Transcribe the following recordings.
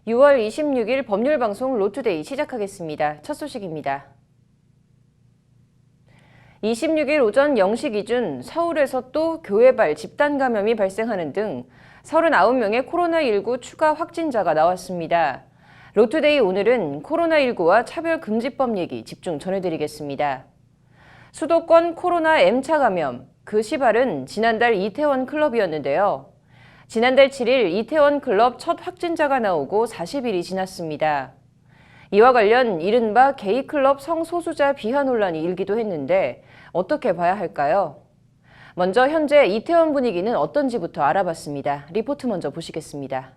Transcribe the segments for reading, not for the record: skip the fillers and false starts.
6월 26일 법률방송 로투데이 시작하겠습니다. 첫 소식입니다. 26일 오전 0시 기준 서울에서 또 교회발 집단 감염이 발생하는 등 39명의 코로나19 추가 확진자가 나왔습니다. 로투데이 오늘은 코로나19와 차별금지법 얘기 집중 전해드리겠습니다. 수도권 코로나 M차 감염, 그 시발은 지난달 이태원 클럽이었는데요. 지난달 7일 이태원 클럽 첫 확진자가 나오고 40일이 지났습니다. 이와 관련 이른바 게이클럽 성소수자 비하 논란이 일기도 했는데 어떻게 봐야 할까요? 먼저 현재 이태원 분위기는 어떤지부터 알아봤습니다. 리포트 먼저 보시겠습니다.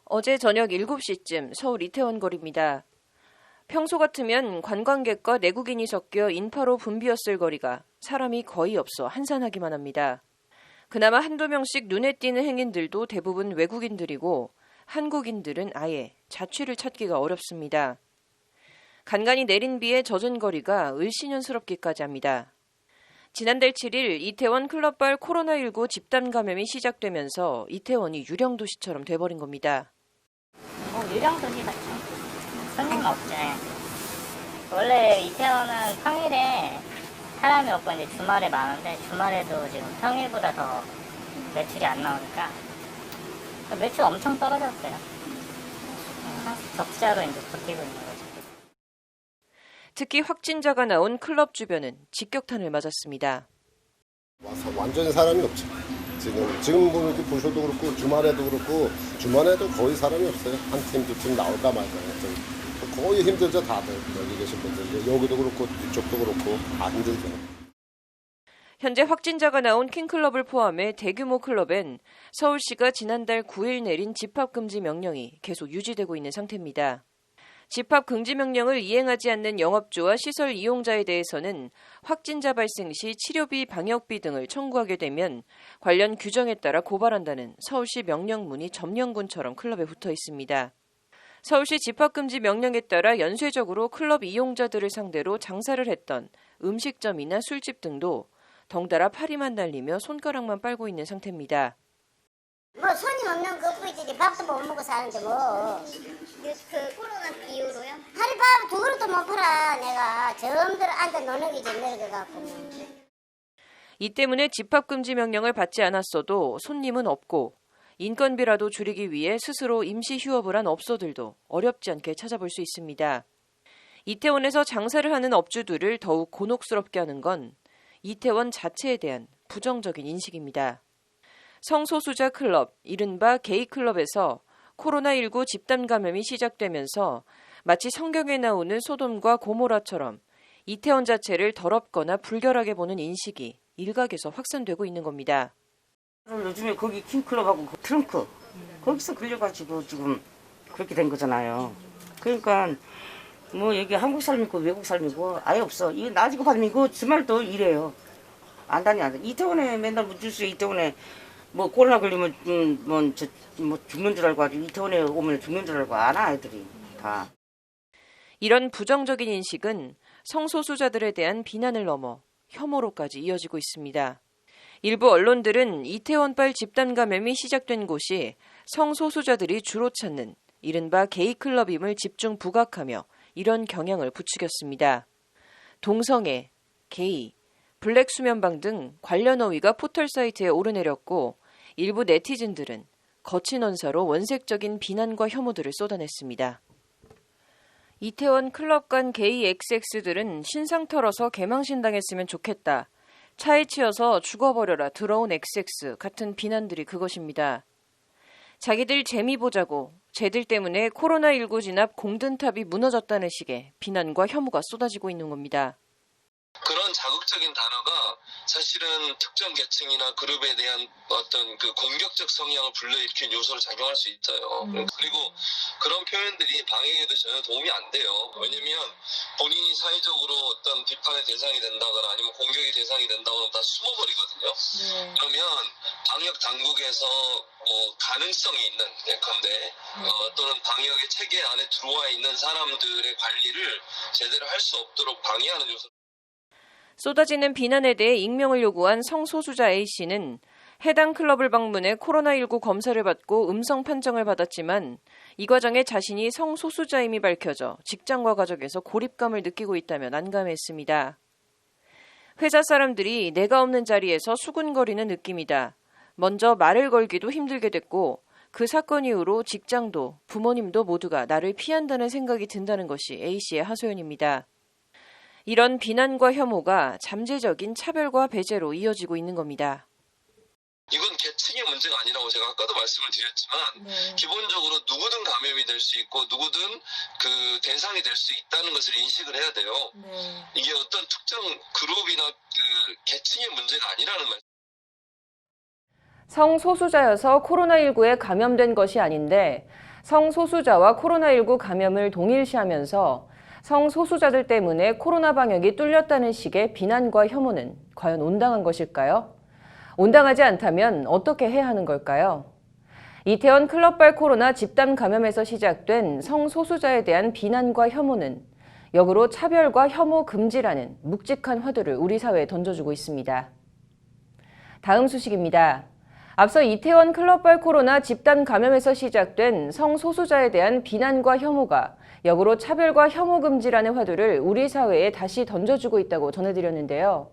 어제 저녁 7시쯤 서울 이태원 거리입니다. 평소 같으면 관광객과 내국인이 섞여 인파로 붐비었을 거리가 사람이 거의 없어 한산하기만 합니다. 그나마 한두 명씩 눈에 띄는 행인들도 대부분 외국인들이고 한국인들은 아예 자취를 찾기가 어렵습니다. 간간히 내린 비에 젖은 거리가 을씨년스럽기까지 합니다. 지난달 7일 이태원 클럽발 코로나19 집단 감염이 시작되면서 이태원이 유령도시처럼 돼버린 겁니다. 유령도시 같죠. 손님 없지. 원래 이태원은 평일에 사람이 없고 이제 주말에 많은데 주말에도 지금 평일보다 더 매출이 안 나오니까 매출 엄청 떨어졌어요. 적자로 이제 버티고 있는 거죠. 특히 확진자가 나온 클럽 주변은 직격탄을 맞았습니다. 완전히 사람이 없죠. 지금 이렇게 보셔도 그렇고 주말에도 그렇고 주말에도 거의 사람이 없어요. 한 팀, 두 팀 나올까 말까. 거의 힘들죠, 다들. 여기 계신 분들. 여기도 그렇고 이쪽도 그렇고 다 힘들죠. 현재 확진자가 나온 킹클럽을 포함해 대규모 클럽엔 서울시가 지난달 9일 내린 집합금지 명령이 계속 유지되고 있는 상태입니다. 집합금지 명령을 이행하지 않는 영업주와 시설 이용자에 대해서는 확진자 발생 시 치료비, 방역비 등을 청구하게 되면 관련 규정에 따라 고발한다는 서울시 명령문이 점령군처럼 클럽에 붙어 있습니다. 서울시 집합금지 명령에 따라 연쇄적으로 클럽 이용자들을 상대로 장사를 했던 음식점이나 술집 등도 덩달아 파리만 날리며 손가락만 빨고 있는 상태입니다. 뭐 손님 없는 것뿐이지 밥도 못 먹고 사는데 뭐. 그 코로나 이후로요? 하루밥 두 그릇도 못 팔아. 내가 점들 앉아 노는 게 좀 늙어갖고. 이 때문에 집합금지 명령을 받지 않았어도 손님은 없고 인건비라도 줄이기 위해 스스로 임시 휴업을 한 업소들도 어렵지 않게 찾아볼 수 있습니다. 이태원에서 장사를 하는 업주들을 더욱 곤혹스럽게 하는 건 이태원 자체에 대한 부정적인 인식입니다. 성소수자 클럽, 이른바 게이클럽에서 코로나19 집단 감염이 시작되면서 마치 성경에 나오는 소돔과 고모라처럼 이태원 자체를 더럽거나 불결하게 보는 인식이 일각에서 확산되고 있는 겁니다. 요즘에 거기 킹클럽하고 그 트렁크 거기서 걸려가지고 지금 그렇게 된 거잖아요. 그러니까 뭐 여기 한국 사람이고 외국 사람이고 아예 없어. 이 낮이고 밤이고 주말도 일해요. 안 다니. 이태원에 맨날 문줄수 이태원에 뭐 코로나 걸리면 뭐 죽는 줄 알고 아주 이태원에 오면 죽는 줄 알고 안 와 애들이 다. 이런 부정적인 인식은 성소수자들에 대한 비난을 넘어 혐오로까지 이어지고 있습니다. 일부 언론들은 이태원발 집단 감염이 시작된 곳이 성소수자들이 주로 찾는 이른바 게이클럽임을 집중 부각하며 이런 경향을 부추겼습니다. 동성애, 게이, 블랙 수면방 등 관련 어휘가 포털 사이트에 오르내렸고 일부 네티즌들은 거친 언사로 원색적인 비난과 혐오들을 쏟아냈습니다. 이태원 클럽 간 게이 XX들은 신상 털어서 개망신 당했으면 좋겠다. 차에 치여서 죽어버려라 더러운 XX 같은 비난들이 그것입니다. 자기들 재미 보자고 쟤들 때문에 코로나19 진압 공든탑이 무너졌다는 식의 비난과 혐오가 쏟아지고 있는 겁니다. 그런 자극적인 단어가 사실은 특정 계층이나 그룹에 대한 어떤 그 공격적 성향을 불러일으키는 요소로 작용할 수 있어요. 그리고 그런 표현들이 방역에도 전혀 도움이 안 돼요. 왜냐면 본인이 사회적으로 어떤 비판의 대상이 된다거나 아니면 공격의 대상이 된다거나 다 숨어버리거든요. 그러면 방역 당국에서 뭐 가능성이 있는 예컨대 또는 방역의 체계 안에 들어와 있는 사람들의 관리를 제대로 할 수 없도록 방해하는 요소. 쏟아지는 비난에 대해 익명을 요구한 성소수자 A씨는 해당 클럽을 방문해 코로나19 검사를 받고 음성 판정을 받았지만 이 과정에 자신이 성소수자임이 밝혀져 직장과 가족에서 고립감을 느끼고 있다며 난감했습니다. 회사 사람들이 내가 없는 자리에서 수군거리는 느낌이다. 먼저 말을 걸기도 힘들게 됐고 그 사건 이후로 직장도 부모님도 모두가 나를 피한다는 생각이 든다는 것이 A씨의 하소연입니다. 이런 비난과 혐오가 잠재적인 차별과 배제로 이어지고 있는 겁니다. 이건 계층의 문제가 아니라고 제가 아까도 말씀을 드렸지만 기본적으로 누구든 감염이 될 수 있고 누구든 그 대상이 될 수 있다는 것을 인식을 해야 돼요. 이게 어떤 특정 그룹이나 그 계층의 문제가 아니라는 말. 성소수자여서 코로나19에 감염된 것이 아닌데 성소수자와 코로나19 감염을 동일시하면서 성소수자들 때문에 코로나 방역이 뚫렸다는 식의 비난과 혐오는 과연 온당한 것일까요? 온당하지 않다면 어떻게 해야 하는 걸까요? 이태원 클럽발 코로나 집단 감염에서 시작된 성소수자에 대한 비난과 혐오는 역으로 차별과 혐오 금지라는 묵직한 화두를 우리 사회에 던져주고 있습니다. 다음 소식입니다. 앞서 이태원 클럽발 코로나 집단 감염에서 시작된 성소수자에 대한 비난과 혐오가 역으로 차별과 혐오 금지라는 화두를 우리 사회에 다시 던져주고 있다고 전해드렸는데요.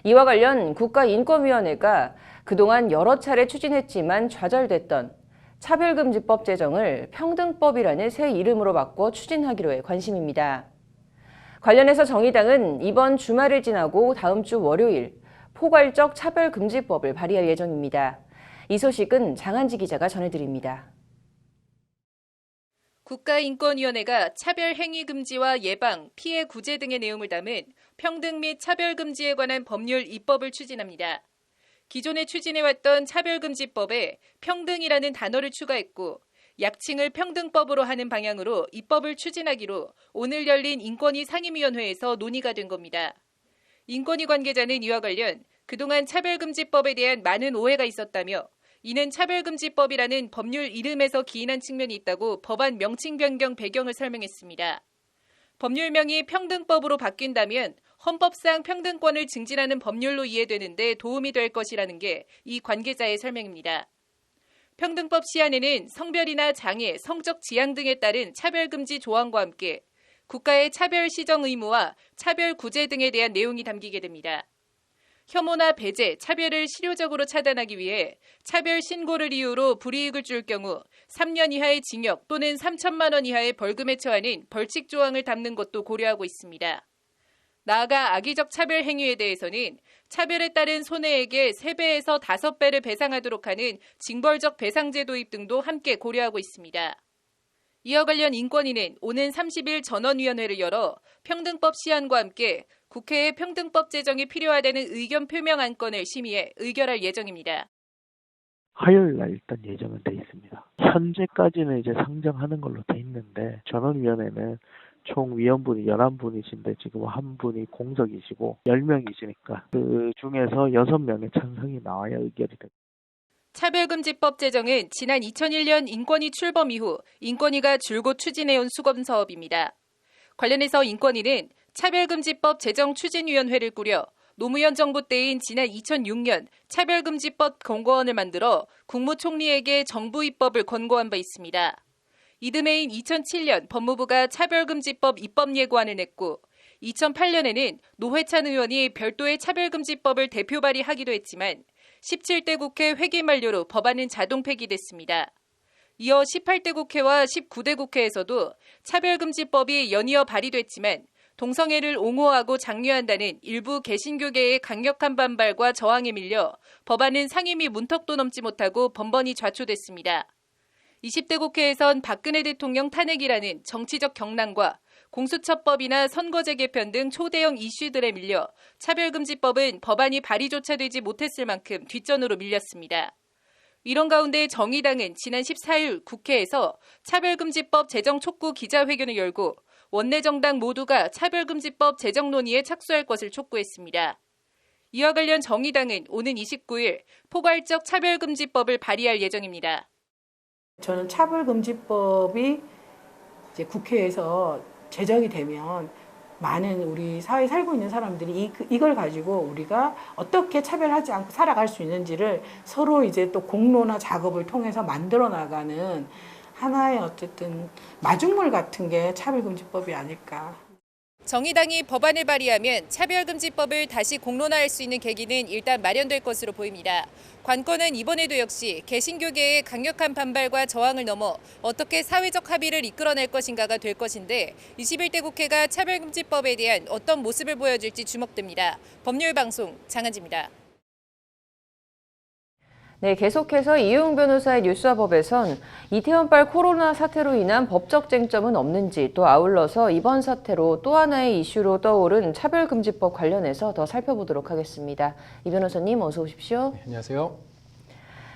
이와 관련 국가인권위원회가 그동안 여러 차례 추진했지만 좌절됐던 차별금지법 제정을 평등법이라는 새 이름으로 바꿔 추진하기로 해 관심입니다. 관련해서 정의당은 이번 주말을 지나고 다음 주 월요일 포괄적 차별금지법을 발의할 예정입니다. 이 소식은 장한지 기자가 전해드립니다. 국가인권위원회가 차별행위 금지와 예방, 피해 구제 등의 내용을 담은 평등 및 차별금지에 관한 법률 입법을 추진합니다. 기존에 추진해왔던 차별금지법에 평등이라는 단어를 추가했고 약칭을 평등법으로 하는 방향으로 입법을 추진하기로 오늘 열린 인권위 상임위원회에서 논의가 된 겁니다. 인권위 관계자는 이와 관련 그동안 차별금지법에 대한 많은 오해가 있었다며 이는 차별금지법이라는 법률 이름에서 기인한 측면이 있다고 법안 명칭 변경 배경을 설명했습니다. 법률명이 평등법으로 바뀐다면 헌법상 평등권을 증진하는 법률로 이해되는데 도움이 될 것이라는 게 이 관계자의 설명입니다. 평등법 시안에는 성별이나 장애, 성적 지향 등에 따른 차별금지 조항과 함께 국가의 차별 시정 의무와 차별 구제 등에 대한 내용이 담기게 됩니다. 혐오나 배제, 차별을 실효적으로 차단하기 위해 차별 신고를 이유로 불이익을 줄 경우 3년 이하의 징역 또는 3천만 원 이하의 벌금에 처하는 벌칙 조항을 담는 것도 고려하고 있습니다. 나아가 악의적 차별 행위에 대해서는 차별에 따른 손해액의 3배에서 5배를 배상하도록 하는 징벌적 배상제 도입 등도 함께 고려하고 있습니다. 이와 관련 인권위는 오는 30일 전원위원회를 열어 평등법 시안과 함께 국회에 평등법 제정이 필요하다는 의견 표명 안건을 심의해 의결할 예정입니다. 화요일 날 일단 예정은 돼 있습니다. 현재까지는 이제 상정하는 걸로 돼 있는데 전원위원회는 총 위원분이 11분이신데 지금 한 분이 공석이시고 10명이시니까 그 중에서 6명의 찬성이 나와야 의결이 됩니다. 차별금지법 제정은 지난 2001년 인권위 출범 이후 인권위가 줄곧 추진해온 수검 사업입니다. 관련해서 인권위는 차별금지법 제정추진위원회를 꾸려 노무현 정부 때인 지난 2006년 차별금지법 권고안을 만들어 국무총리에게 정부 입법을 권고한 바 있습니다. 이듬해인 2007년 법무부가 차별금지법 입법 예고안을 냈고 2008년에는 노회찬 의원이 별도의 차별금지법을 대표 발의하기도 했지만 17대 국회 회기 만료로 법안은 자동 폐기됐습니다. 이어 18대 국회와 19대 국회에서도 차별금지법이 연이어 발의됐지만 동성애를 옹호하고 장려한다는 일부 개신교계의 강력한 반발과 저항에 밀려 법안은 상임위 문턱도 넘지 못하고 번번이 좌초됐습니다. 20대 국회에선 박근혜 대통령 탄핵이라는 정치적 경랑과 공수처법이나 선거제 개편 등 초대형 이슈들에 밀려 차별금지법은 법안이 발의조차 되지 못했을 만큼 뒷전으로 밀렸습니다. 이런 가운데 정의당은 지난 14일 국회에서 차별금지법 제정 촉구 기자회견을 열고 원내 정당 모두가 차별금지법 제정 논의에 착수할 것을 촉구했습니다. 이와 관련 정의당은 오는 29일 포괄적 차별금지법을 발의할 예정입니다. 저는 차별금지법이 이제 국회에서 제정이 되면 많은 우리 사회에 살고 있는 사람들이 이걸 가지고 우리가 어떻게 차별하지 않고 살아갈 수 있는지를 서로 이제 또 공론화 작업을 통해서 만들어 나가는 하나의 어쨌든 마중물 같은 게 차별금지법이 아닐까. 정의당이 법안을 발의하면 차별금지법을 다시 공론화할 수 있는 계기는 일단 마련될 것으로 보입니다. 관건은 이번에도 역시 개신교계의 강력한 반발과 저항을 넘어 어떻게 사회적 합의를 이끌어낼 것인가가 될 것인데 21대 국회가 차별금지법에 대한 어떤 모습을 보여줄지 주목됩니다. 법률방송 장한지입니다. 네, 계속해서 이용 변호사의 뉴스와법에선 이태원발 코로나 사태로 인한 법적 쟁점은 없는지, 또 아울러서 이번 사태로 또 하나의 이슈로 떠오른 차별금지법 관련해서 더 살펴보도록 하겠습니다. 이 변호사님 어서 오십시오. 네, 안녕하세요.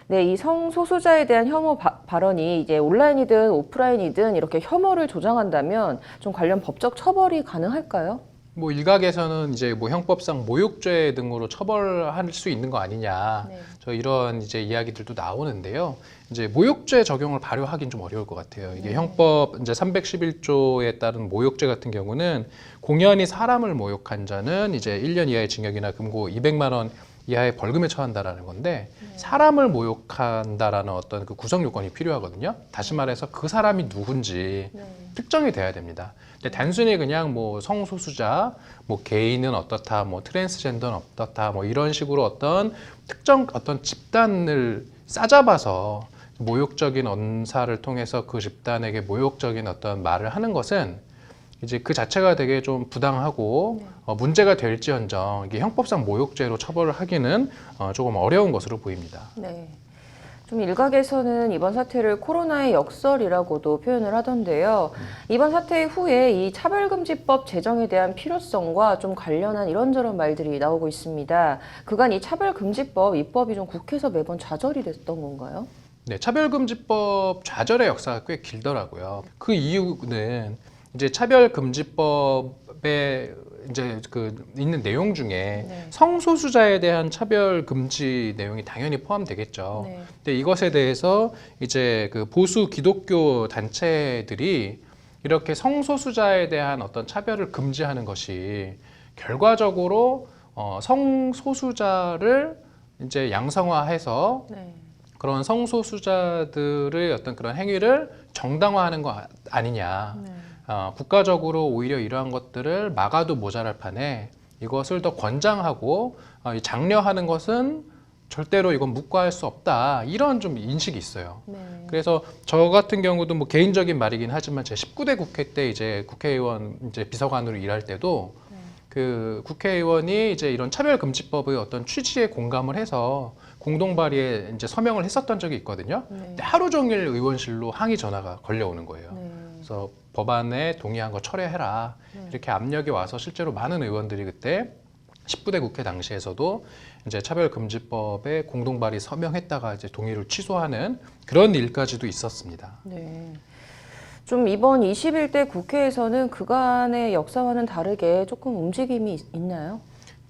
네, 이 성소수자에 대한 혐오 발언이 이제 온라인이든 오프라인이든 이렇게 혐오를 조장한다면 좀 관련 법적 처벌이 가능할까요? 뭐 일각에서는 이제 뭐 형법상 모욕죄 등으로 처벌할 수 있는 거 아니냐, 네. 저 이런 이제 이야기들도 나오는데요. 이제 모욕죄 적용을 발효하기는 좀 어려울 것 같아요. 이게 형법 이제 311조에 따른 모욕죄 같은 경우는 공연히 사람을 모욕한 자는 이제 1년 이하의 징역이나 금고 200만 원 이하의 벌금에 처한다라는 건데, 사람을 모욕한다라는 어떤 그 구성 요건이 필요하거든요. 다시 말해서 그 사람이 누군지 특정이 돼야 됩니다. 근데 단순히 그냥 뭐 성소수자, 뭐 게이는 어떻다, 뭐 트랜스젠더는 어떻다, 뭐 이런 식으로 어떤 특정 어떤 집단을 싸잡아서 모욕적인 언사를 통해서 그 집단에게 모욕적인 어떤 말을 하는 것은 이제 그 자체가 되게 좀 부당하고 문제가 될지언정 이게 형법상 모욕죄로 처벌을 하기는 조금 어려운 것으로 보입니다. 네. 좀 일각에서는 이번 사태를 코로나의 역설이라고도 표현을 하던데요. 이번 사태 후에 이 차별금지법 제정에 대한 필요성과 좀 관련한 이런저런 말들이 나오고 있습니다. 그간 이 차별금지법 입법이 좀 국회에서 매번 좌절이 됐던 건가요? 네, 차별금지법 좌절의 역사가 꽤 길더라고요. 그 이유는 이제 차별금지법에 이제 그 있는 내용 중에 성소수자에 대한 차별 금지 내용이 당연히 포함되겠죠. 근데 이것에 대해서 이제 그 보수 기독교 단체들이 이렇게 성소수자에 대한 어떤 차별을 금지하는 것이 결과적으로 성소수자를 이제 양성화해서 그런 성소수자들의 어떤 그런 행위를 정당화하는 거 아니냐. 국가적으로 오히려 이러한 것들을 막아도 모자랄 판에 이것을 더 권장하고 장려하는 것은 절대로 이건 묵과할 수 없다, 이런 좀 인식이 있어요. 그래서 저 같은 경우도 뭐 개인적인 말이긴 하지만 제 19대 국회 때 이제 국회의원 이제 비서관으로 일할 때도 그 국회의원이 이제 이런 차별금지법의 어떤 취지에 공감을 해서 공동 발의에 이제 서명을 했었던 적이 있거든요. 근데 하루 종일 의원실로 항의 전화가 걸려오는 거예요. 그래서 법안에 동의한 거 철회해라, 이렇게 압력이 와서 실제로 많은 의원들이 그때 19대 국회 당시에서도 이제 차별금지법에 공동 발의 서명했다가 이제 동의를 취소하는 그런 일까지도 있었습니다. 네. 좀 이번 21대 국회에서는 그간의 역사와는 다르게 조금 움직임이 있나요?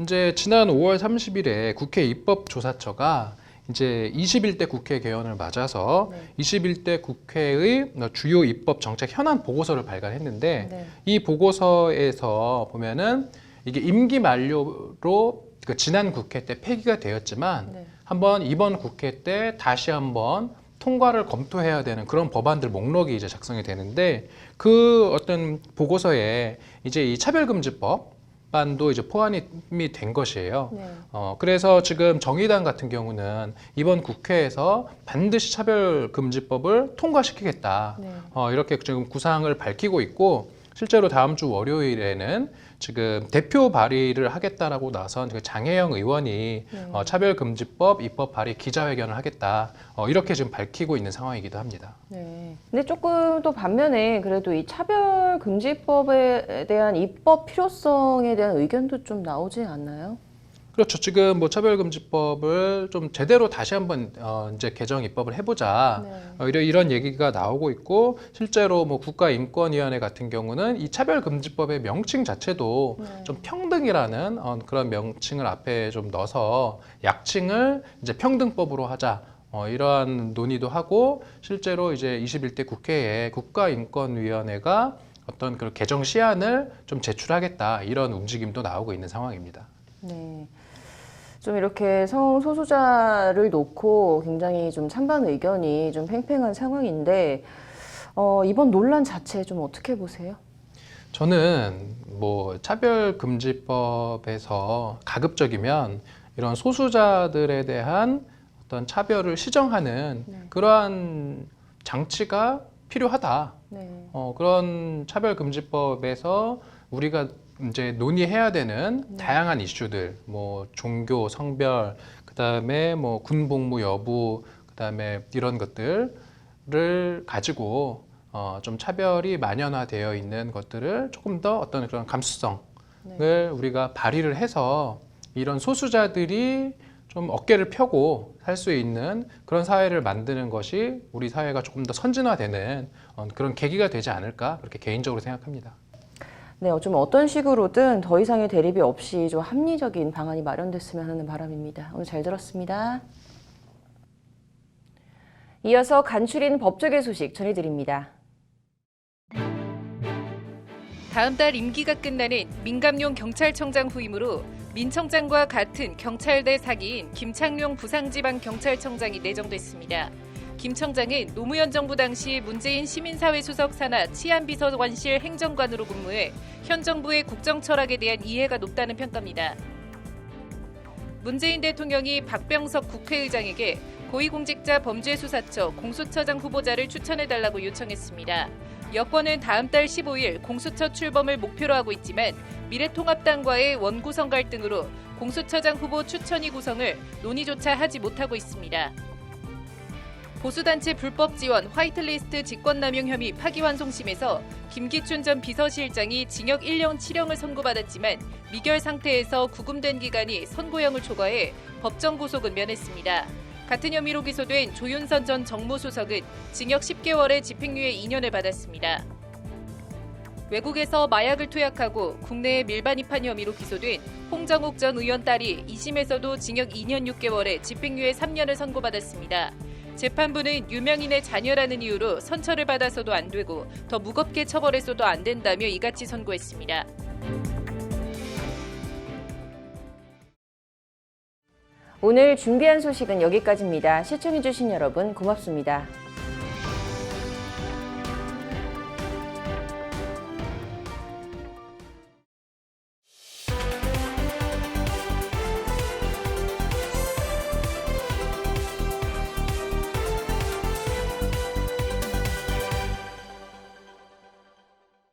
이제 지난 5월 30일에 국회 입법조사처가 이제 21대 국회 개원을 맞아서 21대 국회의 주요 입법 정책 현안 보고서를 발간했는데 이 보고서에서 보면은 이게 임기 만료로 그 지난 국회 때 폐기가 되었지만 한번 이번 국회 때 다시 한번 통과를 검토해야 되는 그런 법안들 목록이 이제 작성이 되는데, 그 어떤 보고서에 이제 이 차별금지법 반도 이제 포함이 된 것이에요. 그래서 지금 정의당 같은 경우는 이번 국회에서 반드시 차별금지법을 통과시키겠다, 이렇게 지금 구상을 밝히고 있고, 실제로 다음 주 월요일에는 지금 대표 발의를 하겠다라고 나선 그 장혜영 의원이 차별금지법 입법 발의 기자회견을 하겠다, 이렇게 지금 밝히고 있는 상황이기도 합니다. 네. 근데 조금 또 반면에 그래도 이 차별금지법에 대한 입법 필요성에 대한 의견도 좀 나오지 않나요? 그렇죠. 지금 뭐 차별금지법을 좀 제대로 다시 한번 이제 개정 입법을 해보자, 이런 얘기가 나오고 있고, 실제로 뭐 국가인권위원회 같은 경우는 이 차별금지법의 명칭 자체도 좀 평등이라는 그런 명칭을 앞에 좀 넣어서 약칭을 이제 평등법으로 하자, 이러한 논의도 하고, 실제로 이제 21대 국회에 국가인권위원회가 어떤 그 개정 시안을 좀 제출하겠다 이런 움직임도 나오고 있는 상황입니다. 네. 좀 이렇게 성소수자를 놓고 굉장히 좀 찬반 의견이 좀 팽팽한 상황인데 이번 논란 자체 좀 어떻게 보세요? 저는 뭐 차별금지법에서 가급적이면 이런 소수자들에 대한 어떤 차별을 시정하는 그러한 장치가 필요하다. 네. 그런 차별금지법에서 우리가 이제 논의해야 되는 다양한 이슈들, 뭐 종교, 성별, 그다음에 뭐 군복무 여부, 그다음에 이런 것들을 가지고 좀 차별이 만연화되어 있는 것들을 조금 더 어떤 그런 감수성을 우리가 발휘를 해서 이런 소수자들이 좀 어깨를 펴고 살 수 있는 그런 사회를 만드는 것이 우리 사회가 조금 더 선진화되는 그런 계기가 되지 않을까 그렇게 개인적으로 생각합니다. 네, 좀 어떤 식으로든 더 이상의 대립이 없이 좀 합리적인 방안이 마련됐으면 하는 바람입니다. 오늘 잘 들었습니다. 이어서 간추린 법조계 소식 전해드립니다. 다음 달 임기가 끝나는 민감용 경찰청장 후임으로 민청장과 같은 경찰대 사기인 김창룡 부산지방경찰청장이 내정됐습니다. 김 청장은 노무현 정부 당시 문재인 시민사회 수석 산하 치안비서관실 행정관으로 근무해 현 정부의 국정 철학에 대한 이해가 높다는 평가입니다. 문재인 대통령이 박병석 국회의장에게 고위공직자 범죄수사처 공수처장 후보자를 추천해달라고 요청했습니다. 여권은 다음 달 15일 공수처 출범을 목표로 하고 있지만 미래통합당과의 원구성 갈등으로 공수처장 후보 추천위 구성을 논의조차 하지 못하고 있습니다. 보수단체 불법 지원 화이트리스트 직권남용 혐의 파기환송심에서 김기춘 전 비서실장이 징역 1년 7형을 선고받았지만 미결 상태에서 구금된 기간이 선고형을 초과해 법정 구속은 면했습니다. 같은 혐의로 기소된 조윤선 전 정무수석은 징역 10개월의 집행유예 2년을 받았습니다. 외국에서 마약을 투약하고 국내에 밀반 입한 혐의로 기소된 홍정욱 전 의원 딸이 2심에서도 징역 2년 6개월에 집행유예 3년을 선고받았습니다. 재판부는 유명인의 자녀라는 이유로 선처를 받아서도 안 되고 더 무겁게 처벌해서도 안 된다며 이같이 선고했습니다. 오늘 준비한 소식은 여기까지입니다. 시청해주신 여러분 고맙습니다.